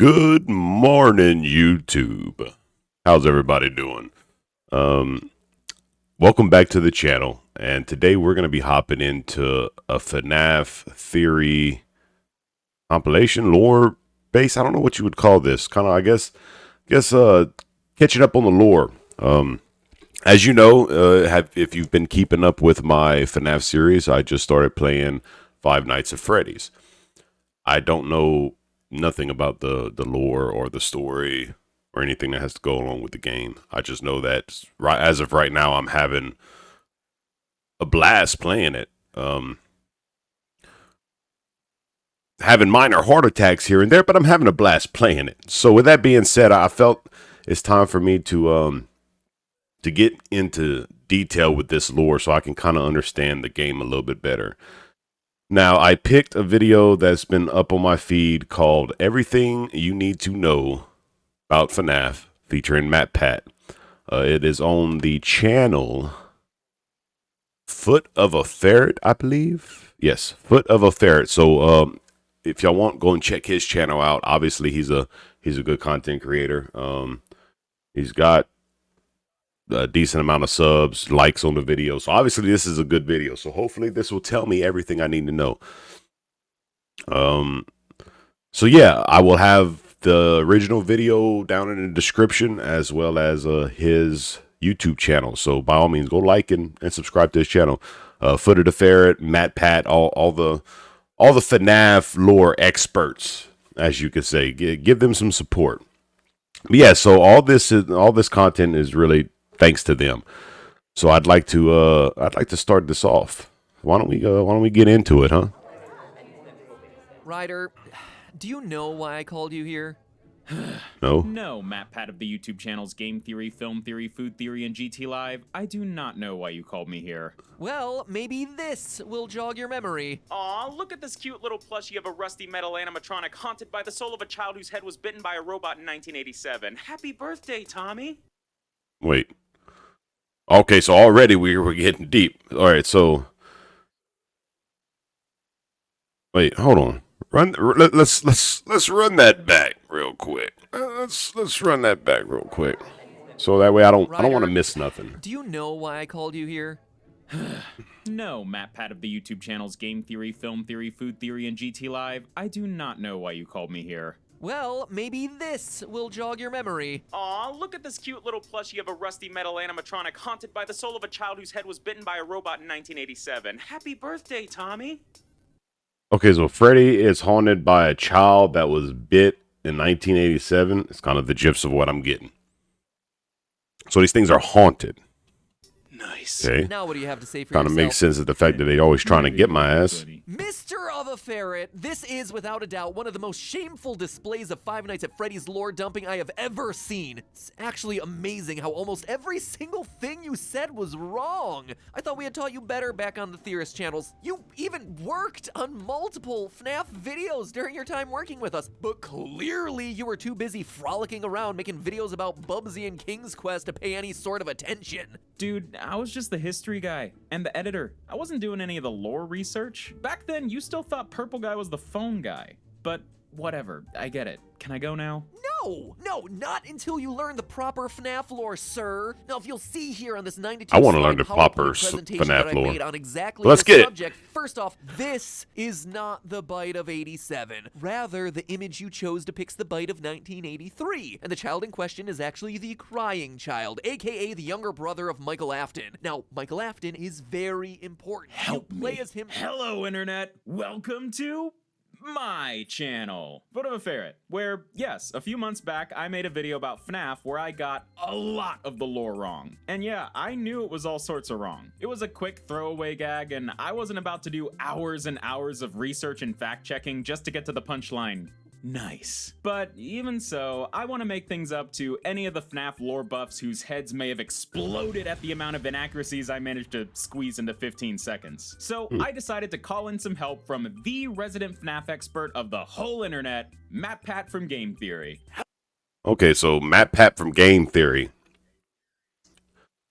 Good morning, YouTube. How's everybody doing? Welcome back to the channel, and today we're going to be hopping into a FNAF theory compilation, lore base. I don't know what you would call this. Kind of, I guess, catching up on the lore. As you know, if you've been keeping up with my FNAF series, I just started playing Five Nights at Freddy's. I don't know nothing about the lore or the story or anything that has to go along with the game. I just know that as of right now, I'm having a blast playing it. Having minor heart attacks here and there, but I'm having a blast playing it. So with that being said, I felt it's time for me to get into detail with this lore so I can kind of understand the game a little bit better. Now, I picked a video that's been up on my feed called Everything You Need to Know About FNAF, featuring Matpat. It is on the channel FootofaFerret, I believe. Yes, FootofaFerret. So if y'all want, go and check his channel out. Obviously, he's a good content creator. He's got a decent amount of subs, likes on the video. So obviously this is a good video. So hopefully this will tell me everything I need to know. So yeah, I will have the original video down in the description as well as his YouTube channel. So by all means, go like and subscribe to his channel. FootofaFerret, Matpat, all the FNAF lore experts, as you could say. Give them some support. But yeah, so all this content is really thanks to them. So I'd like to start this off. Why don't we get into it, huh? Ryder, do you know why I called you here? No. No, Matpat of the YouTube channels Game Theory, Film Theory, Food Theory, and GT Live. I do not know why you called me here. Well, maybe this will jog your memory. Aw, look at this cute little plushie of a rusty metal animatronic haunted by the soul of a child whose head was bitten by a robot in 1987. Happy birthday, Tommy. Wait. Okay, so already we're getting deep. All right, so wait, hold on. Let's run that back real quick. Let's run that back real quick. So that way I don't want to miss nothing. Do you know why I called you here? No, Matpat of the YouTube channels Game Theory, Film Theory, Food Theory, and GT Live. I do not know why you called me here. Well, maybe this will jog your memory. Aw, look at this cute little plushie of a rusty metal animatronic haunted by the soul of a child whose head was bitten by a robot in 1987. Happy birthday, Tommy. Okay, so Freddy is haunted by a child that was bit in 1987. It's kind of the gist of what I'm getting. So these things are haunted. Nice. Okay. Now what do you have to say for Kind yourself? of makes sense of the fact that they're always trying to get my ass. Mr. of a Ferret, this is without a doubt one of the most shameful displays of Five Nights at Freddy's lore dumping I have ever seen. It's actually amazing how almost every single thing you said was wrong. I thought we had taught you better back on the Theorist channels. You even worked on multiple FNAF videos during your time working with us, but clearly you were too busy frolicking around making videos about Bubsy and King's Quest to pay any sort of attention. Dude, I was just the history guy and the editor. I wasn't doing any of the lore research. Back then, you still thought Purple Guy was the phone guy. But whatever, I get it. Can I go now? No, not until you learn the proper FNAF lore, sir. Now, if you'll see here on this 92 I want to slide learn the PowerPoint proper presentation FNAF that I lore. made on exactly Let's this get it. subject. First off, this is not the bite of 87. Rather, the image you chose depicts the bite of 1983. And the child in question is actually the crying child, aka the younger brother of Michael Afton. Now, Michael Afton is very important. Help you play me. as him. Hello, Internet. Welcome to my channel, FootofaFerret, where, yes, a few months back, I made a video about FNAF where I got a lot of the lore wrong. And yeah, I knew it was all sorts of wrong. It was a quick throwaway gag, and I wasn't about to do hours and hours of research and fact-checking just to get to the punchline. Nice. But even so, I want to make things up to any of the FNAF lore buffs whose heads may have exploded at the amount of inaccuracies I managed to squeeze into 15 seconds. So I decided to call in some help from the resident FNAF expert of the whole internet, Matpat from Game Theory. Okay, so Matpat from Game Theory.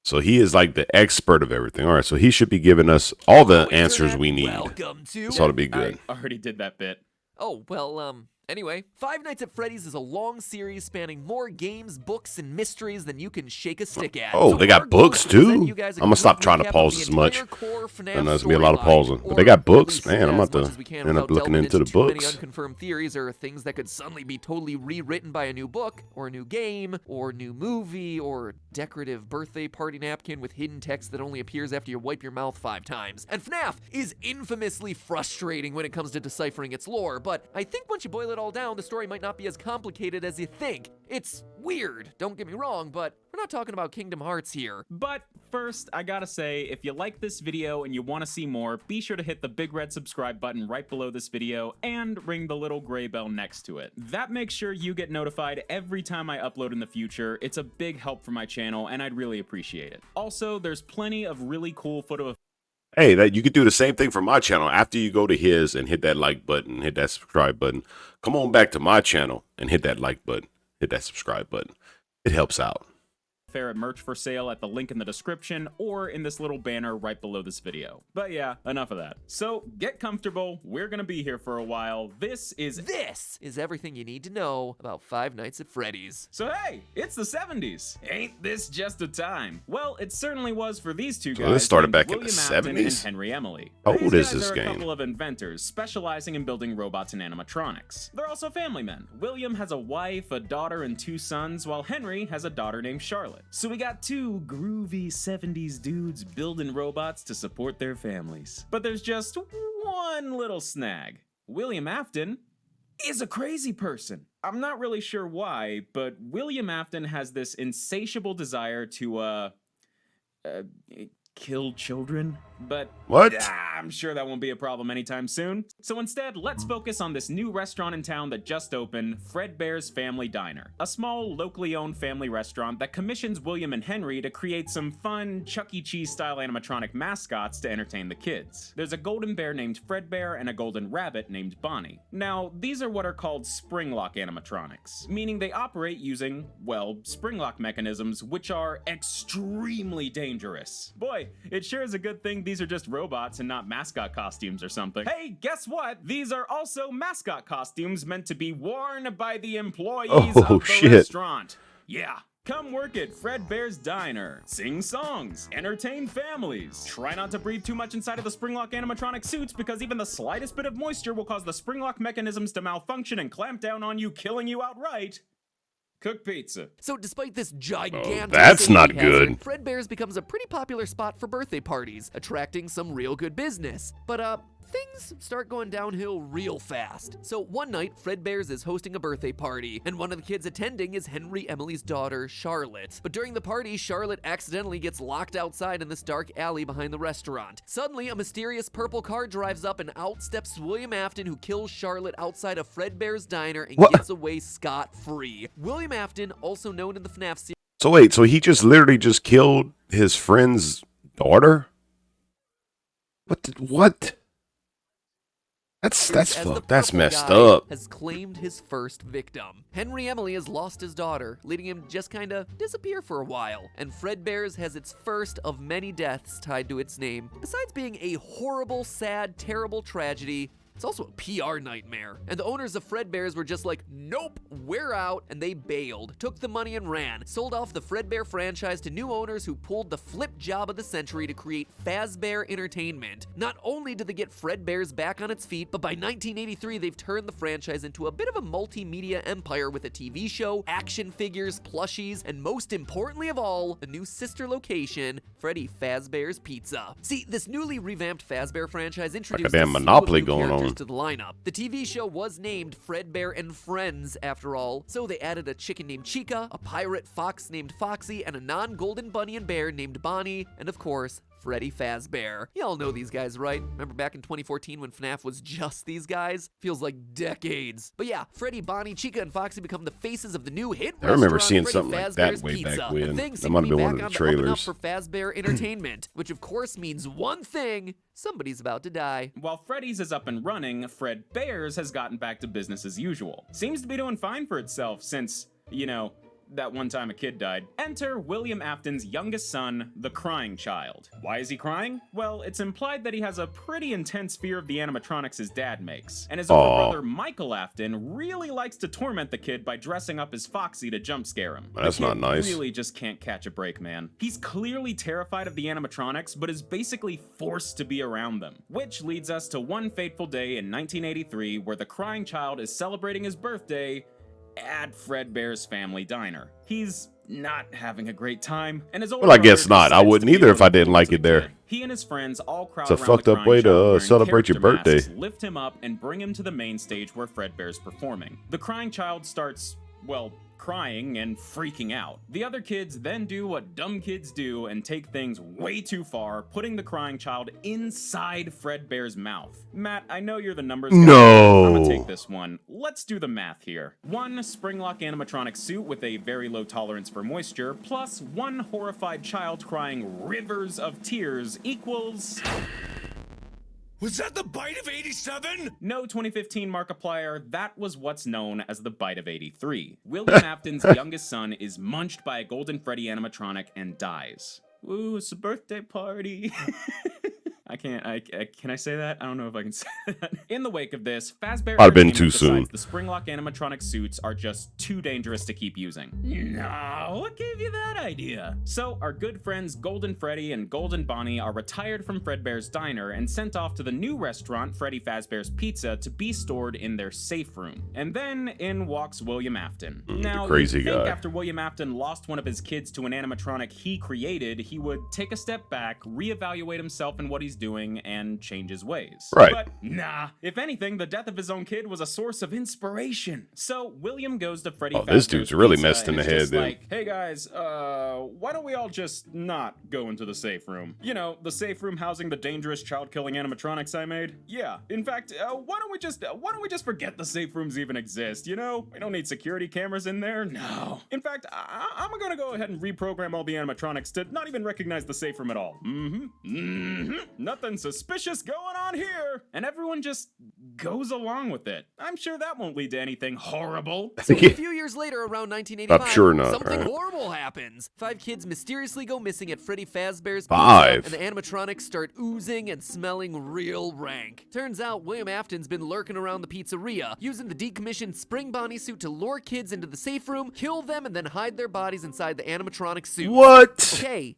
So he is like the expert of everything. All right, so he should be giving us all the answers we need. Welcome to. This ought to be good. I already did that bit. Oh, well, Anyway, Five Nights at Freddy's is a long series spanning more games, books, and mysteries than you can shake a stick at. Oh, So they got our goal is books to present too? you guys a I'm gonna stop complete trying to recap pause of the as much. entire core Fnaf I know there's gonna be a lot of storyline, pausing. But they or got at books? least Man, I'm as about much to as we can end up without looking delving into the too many books. unconfirmed theories or things that could suddenly be totally rewritten by a new book, or a new game, or new movie, or decorative birthday party napkin with hidden text that only appears after you wipe your mouth 5 times. And FNAF is infamously frustrating when it comes to deciphering its lore, but I think once you boil it all down, the story might not be as complicated as you think. It's weird, don't get me wrong, but we're not talking about Kingdom Hearts here. But first, I gotta say, if you like this video and you want to see more, be sure to hit the big red subscribe button right below this video and ring the little gray bell next to it. That makes sure you get notified every time I upload in the future. It's a big help for my channel and I'd really appreciate it. Also, there's plenty of really cool photo. Hey, that you could do the same thing for my channel. After you go to his and hit that like button, hit that subscribe button, come on back to my channel and hit that like button, hit that subscribe button. It helps out. Ferret merch for sale at the link in the description or in this little banner right below this video. But yeah, enough of that. So get comfortable, we're gonna be here for a while. This is everything you need to know about Five Nights at Freddy's. So hey, it's the 70s. Ain't this just a time? Well, it certainly was for these two guys. So this started named back in the William Afton and 70s? Henry Emily. How These old is guys this are game? a couple of inventors specializing in building robots and animatronics. They're also family men. William has a wife, a daughter, and 2 sons, while Henry has a daughter named Charlotte. So we got 2 groovy 70s dudes building robots to support their families. But there's just one little snag. William Afton is a crazy person. I'm not really sure why, but William Afton has this insatiable desire to, kill children. But What? I'm sure that won't be a problem anytime soon. So instead, let's focus on this new restaurant in town that just opened, Fredbear's Family Diner. A small, locally owned family restaurant that commissions William and Henry to create some fun, Chuck E. Cheese style animatronic mascots to entertain the kids. There's a golden bear named Fredbear and a golden rabbit named Bonnie. Now, these are what are called spring-lock animatronics, meaning they operate using, well, spring-lock mechanisms, which are extremely dangerous. Boy, it sure is a good thing these are just robots and not mascot costumes or something. Hey, guess what? These are also mascot costumes meant to be worn by the employees of the restaurant. Yeah. Come work at Fredbear's Diner. Sing songs, entertain families. Try not to breathe too much inside of the Springlock animatronic suits because even the slightest bit of moisture will cause the Springlock mechanisms to malfunction and clamp down on you, killing you outright. Cook pizza. So despite this gigantic that's safety not hazard, good. Fredbear's becomes a pretty popular spot for birthday parties, attracting some real good business. But things start going downhill real fast. So one night, Fredbear's is hosting a birthday party, and one of the kids attending is Henry Emily's daughter, Charlotte. But during the party, Charlotte accidentally gets locked outside in this dark alley behind the restaurant. Suddenly, a mysterious purple car drives up and out steps William Afton, who kills Charlotte outside of Fredbear's Diner and gets away scot-free. William Afton, also known in the FNAF series. So wait, so he just literally just killed his friend's daughter? What? That's fucked. That's messed up. Has claimed his first victim. Henry Emily has lost his daughter, leading him to just kinda disappear for a while. And Fredbear's has its first of many deaths tied to its name. Besides being a horrible, sad, terrible tragedy, it's also a PR nightmare. And the owners of Fredbear's were just like, nope, we're out, and they bailed, took the money and ran, sold off the Fredbear franchise to new owners who pulled the flip job of the century to create Fazbear Entertainment. Not only did they get Fredbear's back on its feet, but by 1983, they've turned the franchise into a bit of a multimedia empire with a TV show, action figures, plushies, and most importantly of all, a new sister location, Freddy Fazbear's Pizza. See, this newly revamped Fazbear franchise introduced damn a slew Monopoly of new going characters on. to the lineup. The TV show was named Fredbear and Friends after all, so they added a chicken named Chica, a pirate fox named Foxy, and a non-golden bunny and bear named Bonnie, and of course, Freddy Fazbear. Y'all know these guys, right? Remember back in 2014 when FNAF was just these guys? Feels like decades. But yeah, Freddy, Bonnie, Chica, and Foxy become the faces of the new hit I remember restaurant, seeing Freddy something like that Fazbear's way Pizza. back when. And things That seem might to have be been one back of the on the up and up trailers. for Fazbear Entertainment, which of course means one thing: somebody's about to die. While Freddy's is up and running, Fredbear's has gotten back to business as usual. Seems to be doing fine for itself since, you know, that one time a kid died. Enter William Afton's youngest son, the crying child. Why is he crying? Well, it's implied that he has a pretty intense fear of the animatronics his dad makes, and his older brother Michael Afton really likes to torment the kid by dressing up as Foxy to jump scare him. That's not nice. He really just can't catch a break, man. He's clearly terrified of the animatronics, but is basically forced to be around them. Which leads us to one fateful day in 1983 where the crying child is celebrating his birthday at Fredbear's family diner. He's not having a great time, and his older Well, I guess brother not. I wouldn't decides to either if be I didn't like it there. He and his friends all crowd It's a around fucked the up crying way to, child wearing celebrate your character birthday. masks, lift him up and bring him to the main stage where Fredbear's performing. The crying child starts, well, crying and freaking out. The other kids then do what dumb kids do and take things way too far, putting the crying child inside Fredbear's mouth. Matt, I know you're the numbers guy. No. I'm gonna take this one. Let's do the math here. One Springlock animatronic suit with a very low tolerance for moisture, plus one horrified child crying rivers of tears equals... Was that the bite of 87? No 2015 Markiplier, that was what's known as the bite of 83. William Afton's youngest son is munched by a Golden Freddy animatronic and dies. Ooh, it's a birthday party. Can I say that? I don't know if I can say that. In the wake of this, Fazbear I've been too decides soon. the Springlock animatronic suits are just too dangerous to keep using. No, what gave you that idea? So our good friends Golden Freddy and Golden Bonnie are retired from Fredbear's diner and sent off to the new restaurant Freddy Fazbear's Pizza to be stored in their safe room. And then in walks William Afton. Now, crazy you'd think guy. after William Afton lost one of his kids to an animatronic he created, he would take a step back, reevaluate himself and what he's doing, and change his ways. Right. But nah, if anything, the death of his own kid was a source of inspiration. So William goes to Freddy Oh, this Fazbear's dude's really Pizza messed in and the is head just then. like, hey guys, why don't we all just not go into the safe room? You know, the safe room housing the dangerous child-killing animatronics I made? Yeah. In fact, why don't we just forget the safe rooms even exist, you know? We don't need security cameras in there. No. In fact, I'm gonna go ahead and reprogram all the animatronics to not even recognize the safe room at all. Nothing suspicious going on here. And everyone just goes along with it. I'm sure that won't lead to anything horrible. So a few years later, around 1985, I'm sure not, something right? horrible happens. 5 kids mysteriously go missing at Freddy Fazbear's Five. Pizza, and the animatronics start oozing and smelling real rank. Turns out William Afton's been lurking around the pizzeria, using the decommissioned Spring Bonnie suit to lure kids into the safe room, kill them, and then hide their bodies inside the animatronic suit. What? Okay.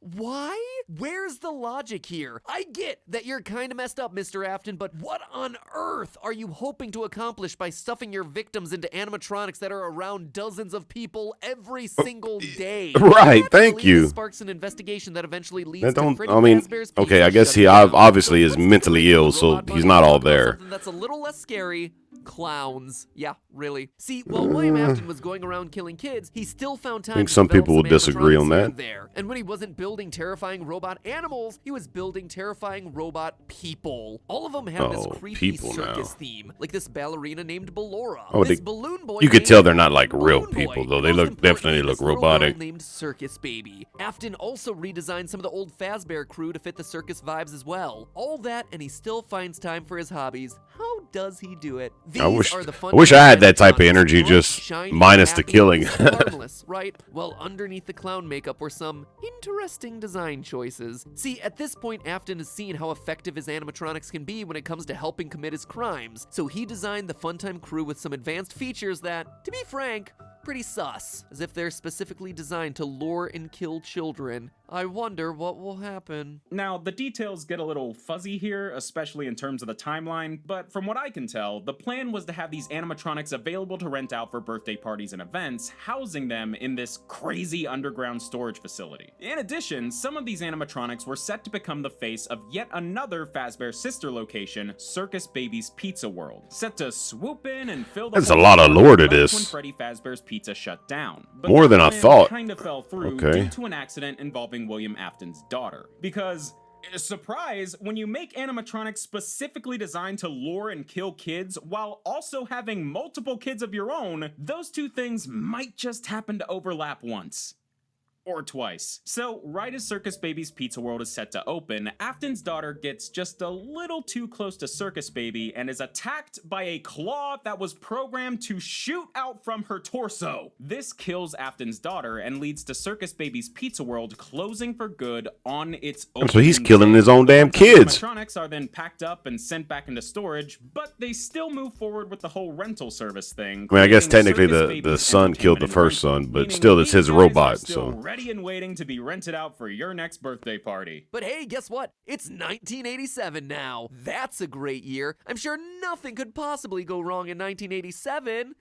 Why? Where's the logic here? I get that you're kind of messed up, Mr. Afton, but what on earth are you hoping to accomplish by stuffing your victims into animatronics that are around dozens of people every single day? Right, That thank really you. Sparks an investigation that eventually leads That to don't, Freddy I mean, Fazbear's okay, Pizza I guess he shutting down. obviously is So let's mentally get ill, the so robot he's bug not and all talk about there. something that's a little less scary. Clowns. Yeah, really. See, while William Afton was going around killing kids, he still found time I think to some develop people will disagree animatronics on here that. and there. And when he wasn't building terrifying robot animals, he was building terrifying robot people. All of them have this Oh, creepy people circus now. theme, like this ballerina named Ballora. Oh, this they- balloon boy you could named tell they're not like real Balloon people, Boy. though. And They most look importantly, definitely look this little robotic. girl named Circus Baby. Afton also redesigned some of the old Fazbear crew to fit the circus vibes as well. All that, and he still finds time for his hobbies. How does he do it? These I wish are the fun I wish I had that type of animatronics. energy, Bright, just shiny, minus the happy, killing. and harmless, right? Well, underneath the clown makeup were some interesting design choices. See, at this point, Afton has seen how effective his animatronics can be when it comes to helping commit his crimes. So he designed the Funtime crew with some advanced features that, to be frank, pretty sus, as if they're specifically designed to lure and kill children. I wonder what will happen. Now, the details get a little fuzzy here, especially in terms of the timeline, but from what I can tell, the plan was to have these animatronics available to rent out for birthday parties and events, housing them in this crazy underground storage facility. In addition, some of these animatronics were set to become the face of yet another Fazbear sister location, Circus Baby's Pizza World, set to swoop in and fill the There's a whole lot of floor lore to right this. when Freddy Fazbear's Pizza shut down. But More that than I plan thought. kind of fell through Okay. due to an accident involving William Afton's daughter. Because, surprise, when you make animatronics specifically designed to lure and kill kids while also having multiple kids of your own, those two things might just happen to overlap once. or twice. So right as Circus Baby's Pizza World is set to open, Afton's daughter gets just a little too close to Circus Baby and is attacked by a claw that was programmed to shoot out from her torso. This kills Afton's daughter and leads to Circus Baby's Pizza World closing for good on its own. So he's killing his own damn kids. Animatronics are then packed up and sent back into storage, but they still move forward with the whole rental service thing. I mean, I guess technically the son killed the first son, but still it's his robot, so. Ready and waiting to be rented out for your next birthday party. But hey, guess what? It's 1987 now. That's a great year. I'm sure nothing could possibly go wrong in 1987.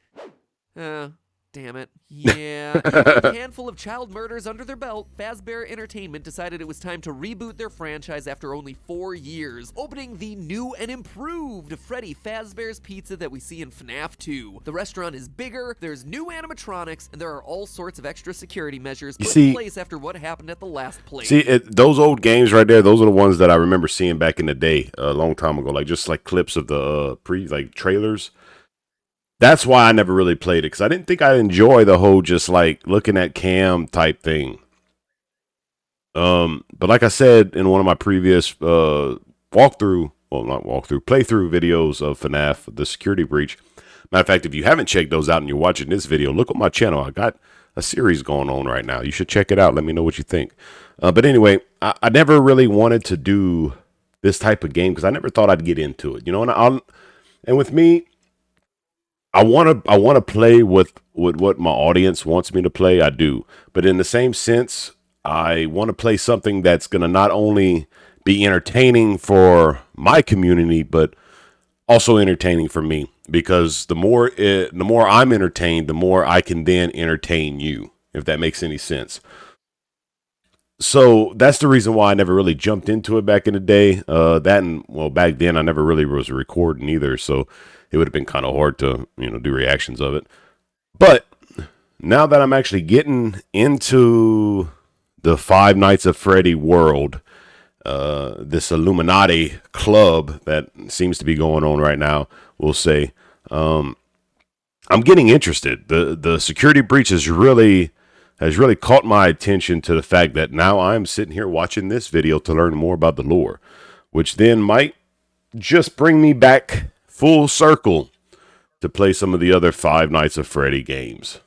Damn it. Yeah. With a handful of child murders under their belt, Fazbear Entertainment decided it was time to reboot their franchise after only 4 years, opening the new and improved Freddy Fazbear's Pizza that we see in Fnaf 2. The restaurant is bigger, there's new animatronics, and there are all sorts of extra security measures put in place after what happened at the last place. See, those old games right there, those are the ones that I remember seeing back in the day, a long time ago, like just like clips of the trailers. That's why I never really played it, because I didn't think I'd enjoy the whole just like looking at cam type thing. But like I said in one of my previous playthrough videos of FNAF, the security breach. Matter of fact, if you haven't checked those out and you're watching this video, look on my channel. I got a series going on right now. You should check it out. Let me know what you think. But anyway, I never really wanted to do this type of game because I never thought I'd get into it. You know, and with me, I want to play with what my audience wants me to play. I do. But in the same sense, I want to play something that's going to not only be entertaining for my community, but also entertaining for me. Because the more I'm entertained, the more I can then entertain you, if that makes any sense. So that's the reason why I never really jumped into it back in the day. Back then I never really was recording either, so it would have been kind of hard to, do reactions of it. But now that I'm actually getting into the Five Nights at Freddy world, this Illuminati club that seems to be going on right now, we'll say, I'm getting interested. The security breach has really caught my attention to the fact that now I'm sitting here watching this video to learn more about the lore, which then might just bring me back full circle to play some of the other Five Nights at Freddy games.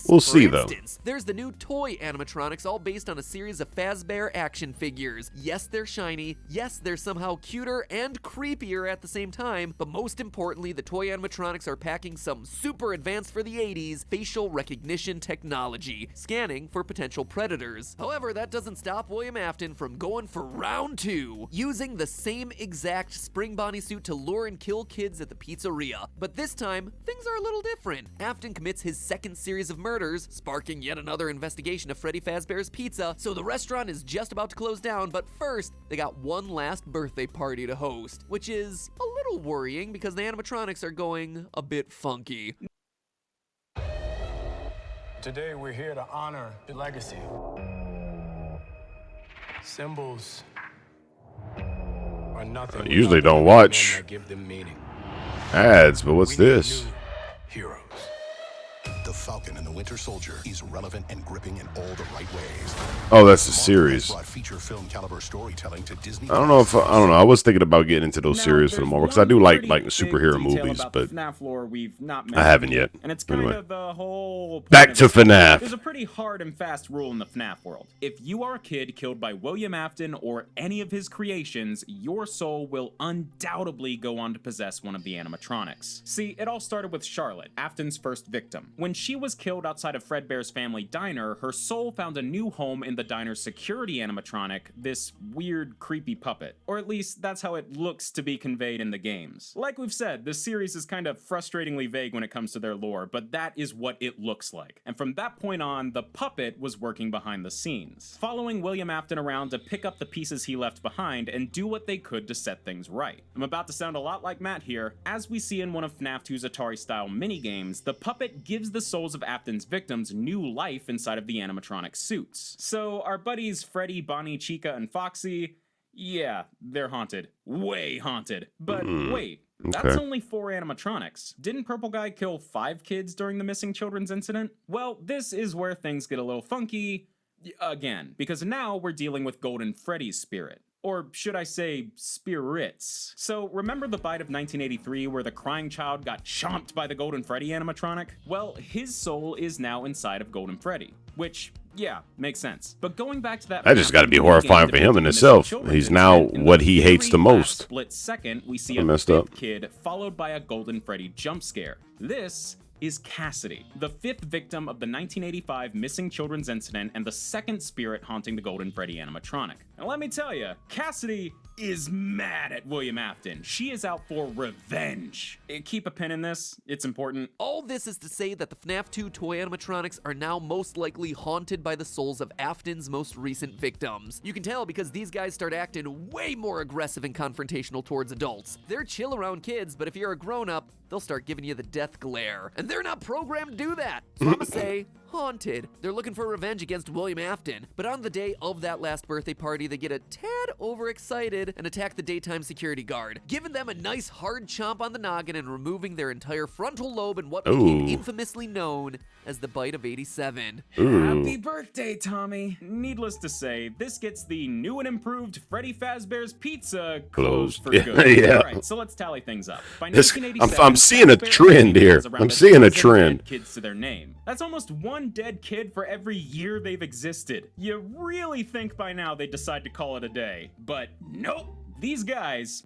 We'll see, though. There's the new toy animatronics, all based on a series of Fazbear action figures. Yes, they're shiny. Yes, they're somehow cuter and creepier at the same time. But most importantly, the toy animatronics are packing some super advanced for the 80s facial recognition technology, scanning for potential predators. However, that doesn't stop William Afton from going for round 2, using the same exact spring Bonnie suit to lure and kill kids at the pizzeria. But this time, things are a little different. Afton commits his second series of murders, sparking yet another investigation of Freddy Fazbear's Pizza, so the restaurant is just about to close down, but first, they got one last birthday party to host, which is a little worrying because the animatronics are going a bit funky. Today, we're here to honor the legacy. Symbols are nothing. I usually don't watch give them meaning. ads, but what's this? Heroes. The Falcon and the Winter Soldier is relevant and gripping in all the right ways. Oh, that's a series. Brought feature film caliber storytelling to Disney. I don't know. I was thinking about getting into those series for the moment because I do like superhero movies, but Fnaf lore we've not I haven't yet. And it's kind of the whole back to FNAF. There's a pretty hard and fast rule in the FNAF world. If you are a kid killed by William Afton or any of his creations, your soul will undoubtedly go on to possess one of the animatronics. See, it all started with Charlotte, Afton's first victim. When she was killed outside of Fredbear's family diner, her soul found a new home in the diner's security animatronic, this weird, creepy puppet. Or at least, that's how it looks to be conveyed in the games. Like we've said, this series is kind of frustratingly vague when it comes to their lore, but that is what it looks like. And from that point on, the puppet was working behind the scenes, following William Afton around to pick up the pieces he left behind and do what they could to set things right. I'm about to sound a lot like Matt here. As we see in one of FNAF 2's Atari-style minigames, the puppet gives the souls of Afton's victims new life inside of the animatronic suits. So our buddies Freddy, Bonnie, Chica, and Foxy, yeah, they're haunted. Way haunted. But wait, that's only 4 animatronics. Didn't Purple Guy kill 5 kids during the missing children's incident? Well, this is where things get a little funky, Again, because now we're dealing with Golden Freddy's spirit. Or should I say, spirits. So remember the bite of 1983 where the crying child got chomped by the Golden Freddy animatronic? Well, his soul is now inside of Golden Freddy, which, yeah, makes sense. But going back to that just got to be horrifying for him in itself. He's now what he hates the most. Split second, we see I a messed fifth up. kid followed by a Golden Freddy jump scare. This is Cassidy, the fifth victim of the 1985 missing children's incident and the second spirit haunting the Golden Freddy animatronic. And let me tell you, Cassidy is mad at William Afton. She is out for revenge. Keep a pin in this, it's important. All this is to say that the FNAF 2 toy animatronics are now most likely haunted by the souls of Afton's most recent victims. You can tell because these guys start acting way more aggressive and confrontational towards adults. They're chill around kids, but if you're a grown-up, they'll start giving you the death glare. And they're not programmed to do that. So I'ma say, haunted. They're looking for revenge against William Afton. But on the day of that last birthday party, they get a tad overexcited and attack the daytime security guard, giving them a nice hard chomp on the noggin and removing their entire frontal lobe in what became infamously known as the bite of 87. Happy birthday, Tommy. Needless to say, this gets the new and improved Freddy Fazbear's Pizza closed for good. Yeah. All right, so let's tally things up. By This- 1987, I'm seeing a Fazbear trend here. has around I'm a seeing a dozen trend. dead kids to their name. That's almost one dead kid for every year they've existed. You really think by now they'd decide to call it a day, but nope. These guys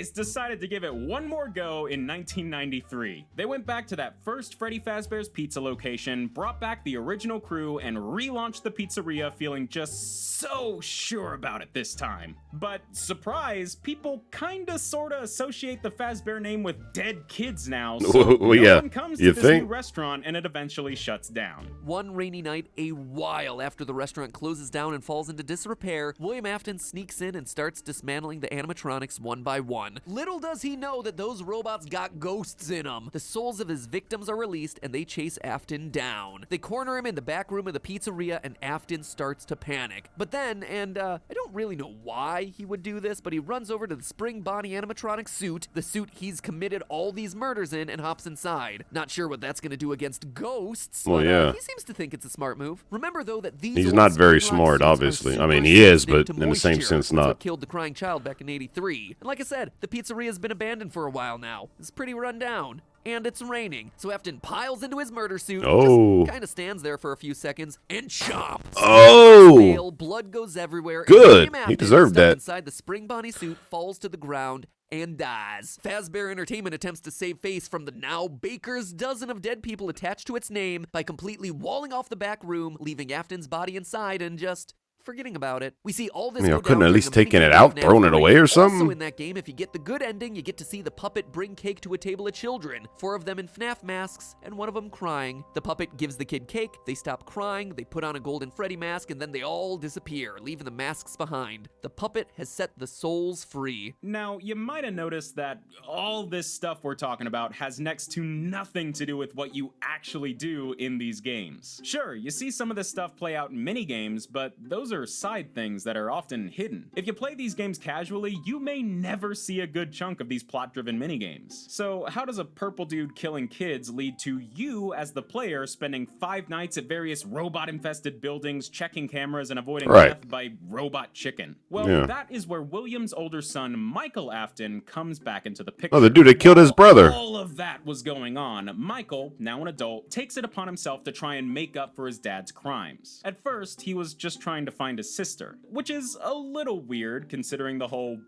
decided to give it one more go in 1993. They went back to that first Freddy Fazbear's Pizza location, brought back the original crew, and relaunched the pizzeria feeling just so sure about it this time. But surprise, people kinda sorta associate the Fazbear name with dead kids now, so Well, yeah. no one comes to You this think? new restaurant and it eventually shuts down. One rainy night, a while after the restaurant closes down and falls into disrepair, William Afton sneaks in and starts dismantling the animatronics one by one. Little does he know that those robots got ghosts in them. The souls of his victims are released and they chase Afton down. They corner him in the back room of the pizzeria and Afton starts to panic. But then, and I don't really know why he would do this, but he runs over to the Spring Bonnie animatronic suit, the suit he's committed all these murders in, and hops inside. Not sure what that's gonna do against ghosts, Well, but yeah. he seems to think it's a smart move. Remember though that these He's old not very Spring Rock smart, suits are obviously. I mean, super he is, sensitive but to in the same moisture. sense, That's not. what killed the crying child back in 83. And like I said, the pizzeria's been abandoned for a while now. It's pretty run down. And it's raining. So Afton piles into his murder suit, Oh. just kind of stands there for a few seconds, and chomps. Oh. Fail, blood goes everywhere. and Good. William He Afton, deserved stuck that. inside the Spring Bonnie suit, falls to the ground and dies. Fazbear Entertainment attempts to save face from the now baker's dozen of dead people attached to its name by completely walling off the back room, leaving Afton's body inside and just forgetting about it. We see all this I mean, go I couldn't down at during least the taken minigame it out, of FNAF thrown it 3. away or Also something? in that game, if you get the good ending, you get to see the puppet bring cake to a table of children. 4 of them in FNAF masks, and one of them crying. The puppet gives the kid cake, they stop crying, they put on a Golden Freddy mask, and then they all disappear, leaving the masks behind. The puppet has set the souls free. Now, you might have noticed that all this stuff we're talking about has next to nothing to do with what you actually do in these games. Sure, you see some of this stuff play out in minigames, but those are side things that are often hidden. If you play these games casually, you may never see a good chunk of these plot-driven minigames. So how does a purple dude killing kids lead to you as the player spending 5 nights at various robot-infested buildings, checking cameras, and avoiding Right. death by robot chicken? Well, Yeah. that is where William's older son, Michael Afton, comes back into the picture. Oh, the dude that killed his brother. All of that was going on. Michael, now an adult, takes it upon himself to try and make up for his dad's crimes. At first, he was just trying to find his sister, which is a little weird considering the whole,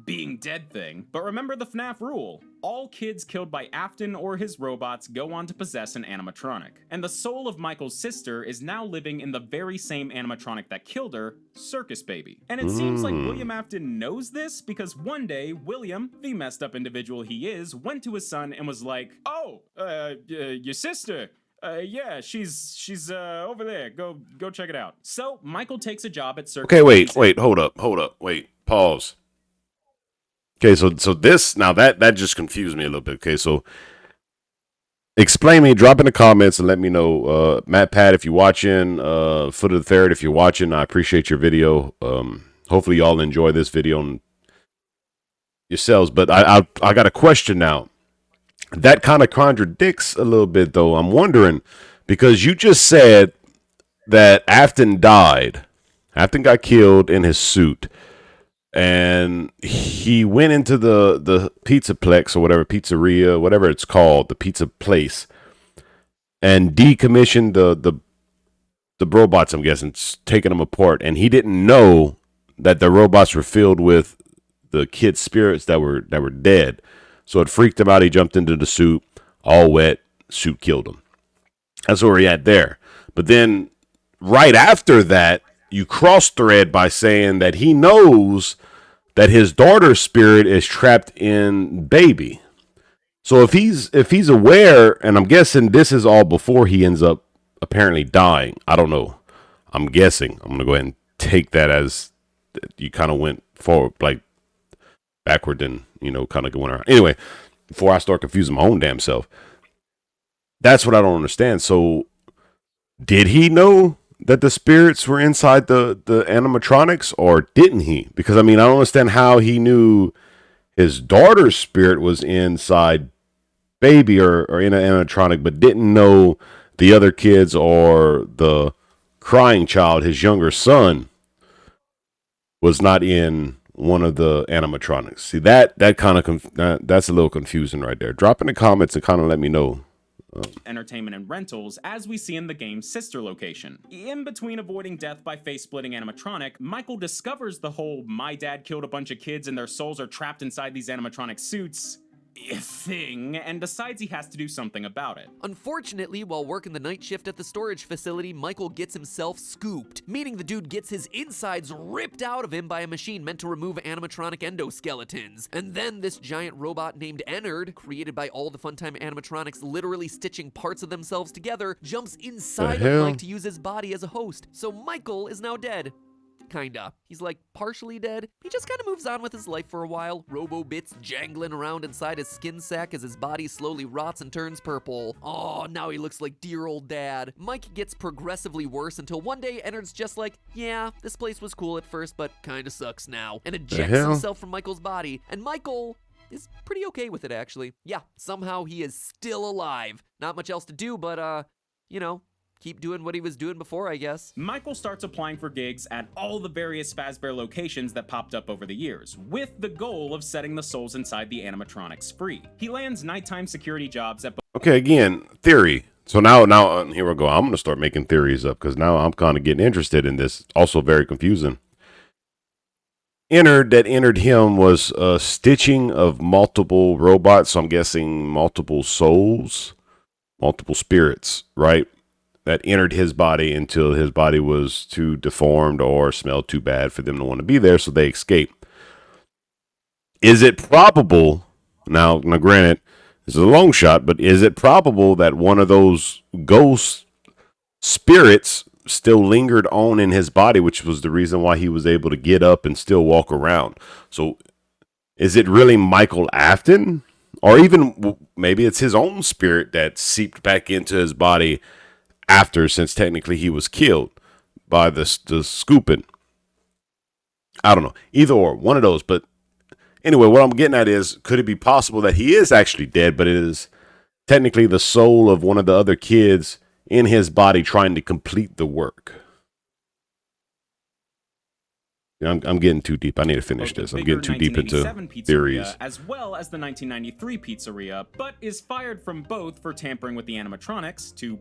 being dead thing. But remember the FNAF rule. All kids killed by Afton or his robots go on to possess an animatronic. And the soul of Michael's sister is now living in the very same animatronic that killed her, Circus Baby. And it seems like William Afton knows this because one day, William, the messed up individual he is, went to his son and was like, "Oh, your sister. Yeah, she's over there. Go check it out." So Michael takes a job at Circus. Okay, wait, Baby. hold up, wait, pause. Okay, so this now that just confused me a little bit. Okay, so explain me, drop in the comments and let me know. Matpat, if you're watching, Foot of the Ferret, if you're watching, I appreciate your video. Hopefully y'all enjoy this video yourselves. But I got a question now. That kind of contradicts a little bit, though. I'm wondering because you just said that Afton died. Afton got killed in his suit. And he went into the Pizzaplex or whatever, pizzeria, whatever it's called, the pizza place, and decommissioned the robots, I'm guessing, taking them apart. And he didn't know that the robots were filled with the kids' spirits that were dead. So it freaked him out. He jumped into the suit, all wet. Suit killed him. That's where we're at there. But then right after that, you cross thread by saying that he knows that his daughter's spirit is trapped in Baby. So if he's aware, and I'm guessing this is all before he ends up apparently dying. I don't know. I'm guessing. I'm gonna go ahead and take that as you kind of went forward, like backward, and kind of going around. Anyway, before I start confusing my own damn self, that's what I don't understand. So did he know that the spirits were inside the animatronics, or didn't he? Because I don't understand how he knew his daughter's spirit was inside Baby or in an animatronic, but didn't know the other kids or the crying child, his younger son, was not in one of the animatronics. See, that kind of that's a little confusing right there. Drop in the comments and kind of let me know. Entertainment and rentals, as we see in the game's sister location. In between avoiding death by face-splitting animatronic, Michael discovers the whole "my dad killed a bunch of kids and their souls are trapped inside these animatronic suits" thing, and decides he has to do something about it. Unfortunately, while working the night shift at the storage facility, Michael gets himself scooped, meaning the dude gets his insides ripped out of him by a machine meant to remove animatronic endoskeletons. And then this giant robot named Ennard, created by all the Funtime animatronics literally stitching parts of themselves together, jumps inside of Mike to use his body as a host. So Michael is now dead. Kinda. He's like partially dead. He just kind of moves on with his life for a while. Robo bits jangling around inside his skin sack as his body slowly rots and turns purple. Oh, now he looks like dear old dad. Mike gets progressively worse until one day Ennard's just like, yeah, this place was cool at first, but kinda sucks now. And ejects himself from Michael's body. And Michael is pretty okay with it, actually. Yeah, somehow he is still alive. Not much else to do, but, keep doing what he was doing before, I guess. Michael starts applying for gigs at all the various Fazbear locations that popped up over the years, with the goal of setting the souls inside the animatronics free. He lands nighttime security jobs at Okay, again, theory. So now here we go. I'm going to start making theories up because now I'm kind of getting interested in this. Also very confusing. Entered him was stitching of multiple robots. So I'm guessing multiple souls, multiple spirits, right? That entered his body until his body was too deformed or smelled too bad for them to want to be there, so they escaped. Is it probable, now granted, this is a long shot, but is it probable that one of those ghost spirits still lingered on in his body, which was the reason why he was able to get up and still walk around? So is it really Michael Afton? Or even maybe it's his own spirit that seeped back into his body after, since technically he was killed by the scooping. I don't know. Either or, one of those. But anyway, what I'm getting at is, could it be possible that he is actually dead, but it is technically the soul of one of the other kids in his body trying to complete the work? I'm getting too deep. I need to finish this. I'm getting too deep into theories. As well as the 1993 pizzeria, but is fired from both for tampering with the animatronics to,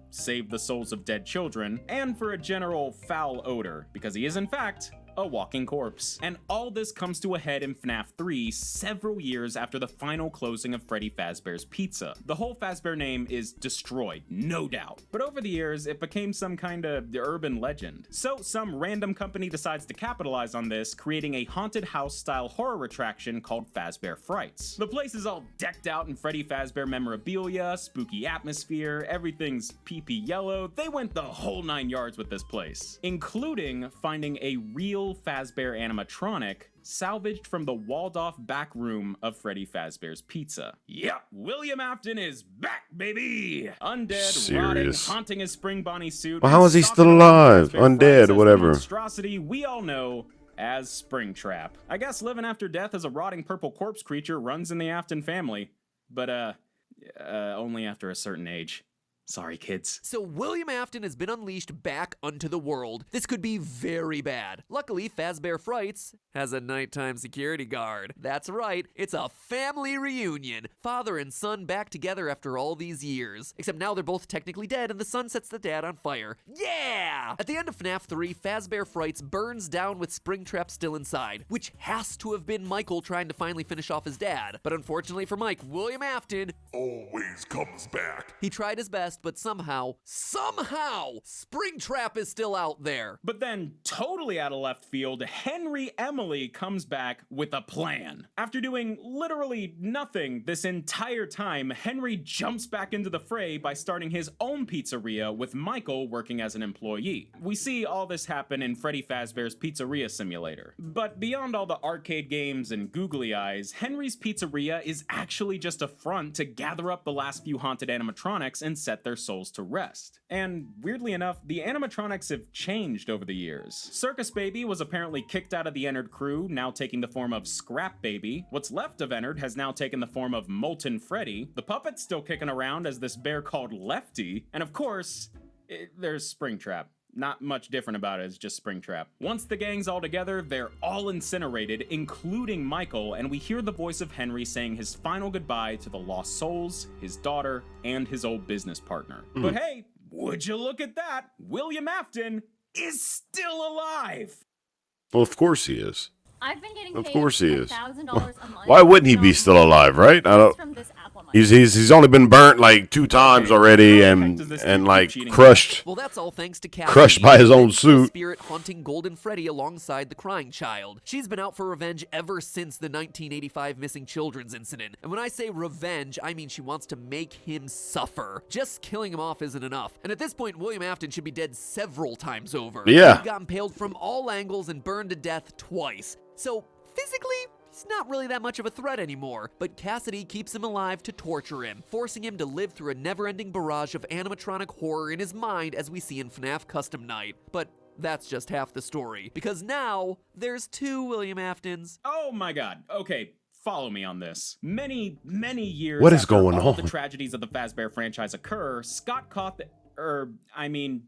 save the souls of dead children, and for a general foul odor, because he is in fact a walking corpse. And all this comes to a head in FNAF 3 several years after the final closing of Freddy Fazbear's Pizza. The whole Fazbear name is destroyed, no doubt. But over the years, it became some kind of urban legend. So some random company decides to capitalize on this, creating a haunted house-style horror attraction called Fazbear Frights. The place is all decked out in Freddy Fazbear memorabilia, spooky atmosphere, everything's pee-pee yellow. They went the whole 9 yards with this place, including finding a real Fazbear animatronic salvaged from the walled-off back room of Freddy Fazbear's Pizza. Yep, William Afton is back, baby! Undead, rotting, haunting his Spring Bonnie suit. Well, how is he still alive? Undead or whatever. Monstrosity we all know as Springtrap. I guess living after death as a rotting purple corpse creature runs in the Afton family, but only after a certain age. Sorry, kids. So William Afton has been unleashed back onto the world. This could be very bad. Luckily, Fazbear Frights has a nighttime security guard. That's right, it's a family reunion. Father and son back together after all these years. Except now they're both technically dead and the son sets the dad on fire. Yeah! At the end of FNAF 3, Fazbear Frights burns down with Springtrap still inside, which has to have been Michael trying to finally finish off his dad. But unfortunately for Mike, William Afton Always comes back. he tried his best, but somehow, Springtrap is still out there. But then, totally out of left field, Henry Emily comes back with a plan. After doing literally nothing this entire time, Henry jumps back into the fray by starting his own pizzeria with Michael working as an employee. We see all this happen in Freddy Fazbear's Pizzeria Simulator. But beyond all the arcade games and googly eyes, Henry's pizzeria is actually just a front to gather up the last few haunted animatronics and set their souls to rest. And weirdly enough, the animatronics have changed over the years. Circus Baby was apparently kicked out of the Ennard crew, now taking the form of Scrap Baby. What's left of Ennard has now taken the form of Molten Freddy. The puppet's still kicking around as this bear called Lefty. And of course, there's Springtrap. Not much different about it, it's just Springtrap. Once the gang's all together, they're all incinerated, including Michael, and we hear the voice of Henry saying his final goodbye to the lost souls, his daughter, and his old business partner. But hey, would you look at that? William Afton is still alive! Well, of course he is. I've been getting Of paid course he is. $1,000 a month. Why wouldn't he be still alive, right? I don't. From this Apple money. He's only been burnt like 2 times already and like crushed. Well, that's all thanks to Cassidy, Crushed by his own suit. Spirit haunting Golden Freddy alongside the crying child. She's been out for revenge ever since the 1985 missing children's incident. And when I say revenge, I mean she wants to make him suffer. Just killing him off isn't enough. And at this point, William Afton should be dead several times over. Yeah. He got impaled from all angles and burned to death twice. So physically, he's not really that much of a threat anymore, but Cassidy keeps him alive to torture him, forcing him to live through a never-ending barrage of animatronic horror in his mind as we see in FNAF Custom Night. But that's just half the story, because now there's 2 William Aftons. Oh my god, okay. Follow me on this. Many years What is after going all on? the tragedies of the Fazbear franchise occur, Scott Cawthon,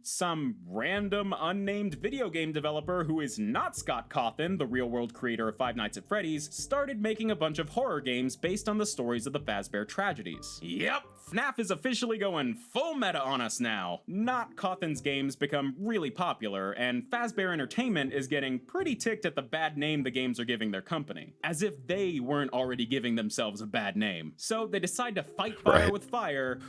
some random unnamed video game developer who is not Scott Cawthon, the real-world creator of Five Nights at Freddy's, started making a bunch of horror games based on the stories of the Fazbear tragedies. Yep, FNAF is officially going full meta on us now. Not Cawthon's games become really popular, and Fazbear Entertainment is getting pretty ticked at the bad name the games are giving their company. As if they weren't already giving themselves a bad name. So they decide to fight fire with fire,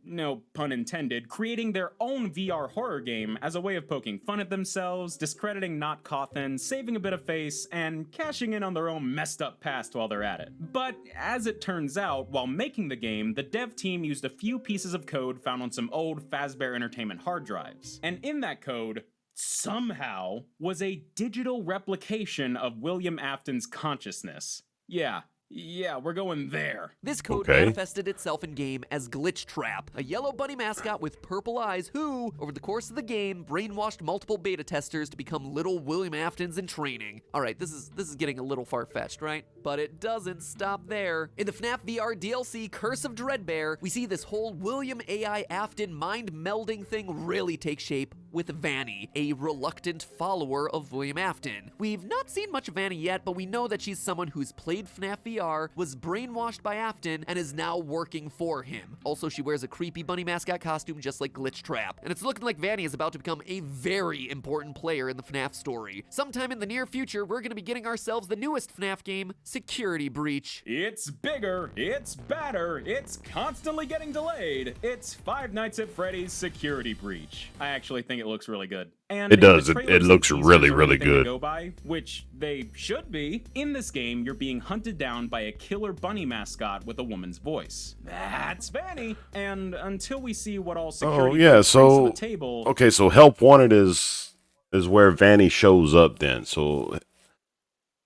no pun intended, creating their own VR horror game as a way of poking fun at themselves, discrediting Not Cawthon, saving a bit of face, and cashing in on their own messed up past while they're at it. But as it turns out, while making the game, the dev team used a few pieces of code found on some old Fazbear Entertainment hard drives. And in that code, somehow, was a digital replication of William Afton's consciousness. Yeah, we're going there. This code Okay. manifested itself in-game as Glitch Trap, a yellow bunny mascot with purple eyes who, over the course of the game, brainwashed multiple beta testers to become little William Aftons in training. Alright, this is getting a little far-fetched, right? But it doesn't stop there. In the FNAF VR DLC Curse of Fredbear, we see this whole William AI Afton mind-melding thing really take shape with Vanny, a reluctant follower of William Afton. We've not seen much of Vanny yet, but we know that she's someone who's played FNAF VR, was brainwashed by Afton, and is now working for him. Also, she wears a creepy bunny mascot costume just like Glitch Trap, and it's looking like Vanny is about to become a very important player in the FNAF story. Sometime in the near future, we're gonna be getting ourselves the newest FNAF game, Security Breach. It's bigger, it's badder, it's constantly getting delayed. It's Five Nights at Freddy's Security Breach. I actually think it looks really good. And It if the does. It trailers and looks teasers really, are really anything to good. Go by, which they should be. In this game, you're being hunted down by a killer bunny mascot with a woman's voice. That's Vanny. And until we see what all security yeah, brings to so- the table, Okay, so Help Wanted is where Vanny shows up then. So,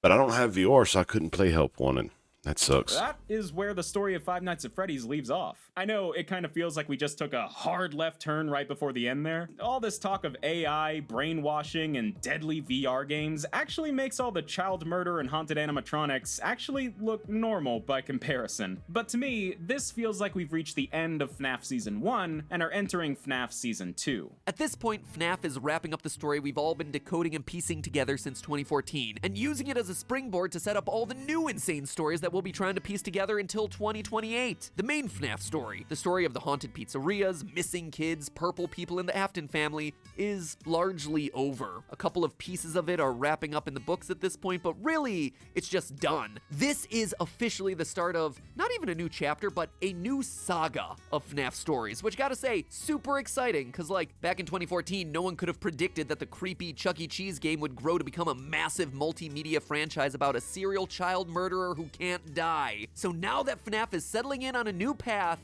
but I don't have VR, so I couldn't play Help Wanted. That sucks. That is where the story of Five Nights at Freddy's leaves off. I know it kind of feels like we just took a hard left turn right before the end there. All this talk of AI, brainwashing, and deadly VR games actually makes all the child murder and haunted animatronics actually look normal by comparison. But to me, this feels like we've reached the end of FNAF Season 1 and are entering FNAF Season 2. At this point, FNAF is wrapping up the story we've all been decoding and piecing together since 2014, and using it as a springboard to set up all the new insane stories that we'll be trying to piece together until 2028. The main FNAF story, the story of the haunted pizzerias, missing kids, purple people, and the Afton family, is largely over. A couple of pieces of it are wrapping up in the books at this point, but really, it's just done. This is officially the start of not even a new chapter, but a new saga of FNAF stories, which gotta say, super exciting, because like, back in 2014, no one could have predicted that the creepy Chuck E. Cheese game would grow to become a massive multimedia franchise about a serial child murderer who can't die. So now that FNAF is settling in on a new path,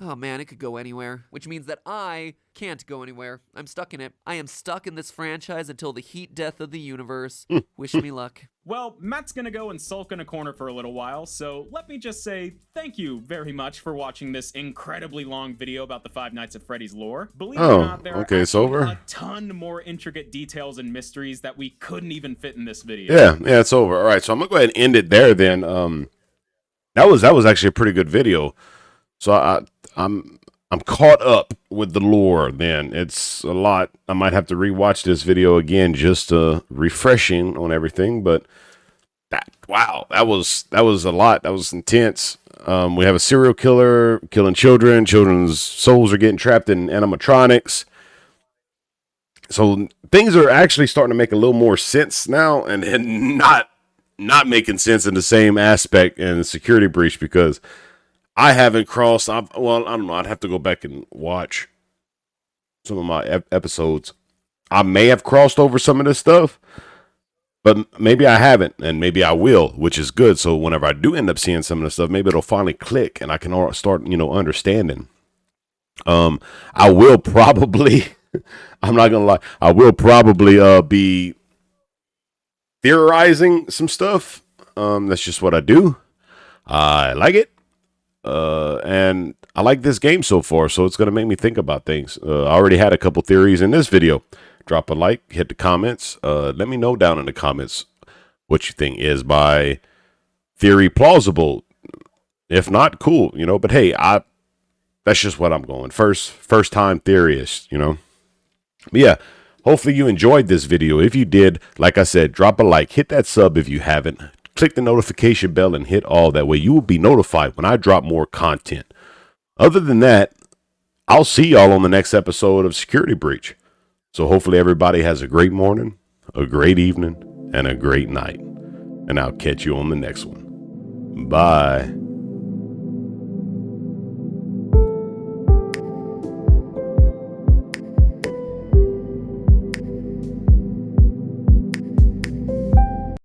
oh man, it could go anywhere, which means that I can't go anywhere. I'm stuck in it. I am stuck in this franchise until the heat death of the universe. Wish me luck. Well, Matt's gonna go and sulk in a corner for a little while, so let me just say thank you very much for watching this incredibly long video about the Five Nights at Freddy's lore. Believe it or not, there are it's over. a ton more intricate details and mysteries that we couldn't even fit in this video. Yeah, it's over. All right, so I'm gonna go ahead and end it there then. That was actually a pretty good video. So I'm caught up with the lore. Then it's a lot. I might have to rewatch this video again just refreshing on everything. But that was a lot. That was intense. We have a serial killer killing children. Children's souls are getting trapped in animatronics. So things are actually starting to make a little more sense now, and not making sense in the same aspect in the security breach, because I haven't crossed. Well, I don't know. I'd have to go back and watch some of my episodes. I may have crossed over some of this stuff, but maybe I haven't, and maybe I will, which is good. So whenever I do end up seeing some of the stuff, maybe it'll finally click, and I can start, understanding. I will probably. I'm not gonna lie. I will probably be theorizing some stuff. That's just what I do. I like it. And I like this game so far, so it's going to make me think about things. I already had a couple theories in this video. Drop a like, hit the comments. Let me know down in the comments what you think. Is my theory plausible? If not, cool, but hey, that's just what I'm going. First time theorist, But yeah, hopefully you enjoyed this video. If you did, like I said, drop a like, hit that sub if you haven't. Click the notification bell and hit all. That way you will be notified when I drop more content. Other than that, I'll see y'all on the next episode of Security Breach. So hopefully everybody has a great morning, a great evening, and a great night. And I'll catch you on the next one. Bye.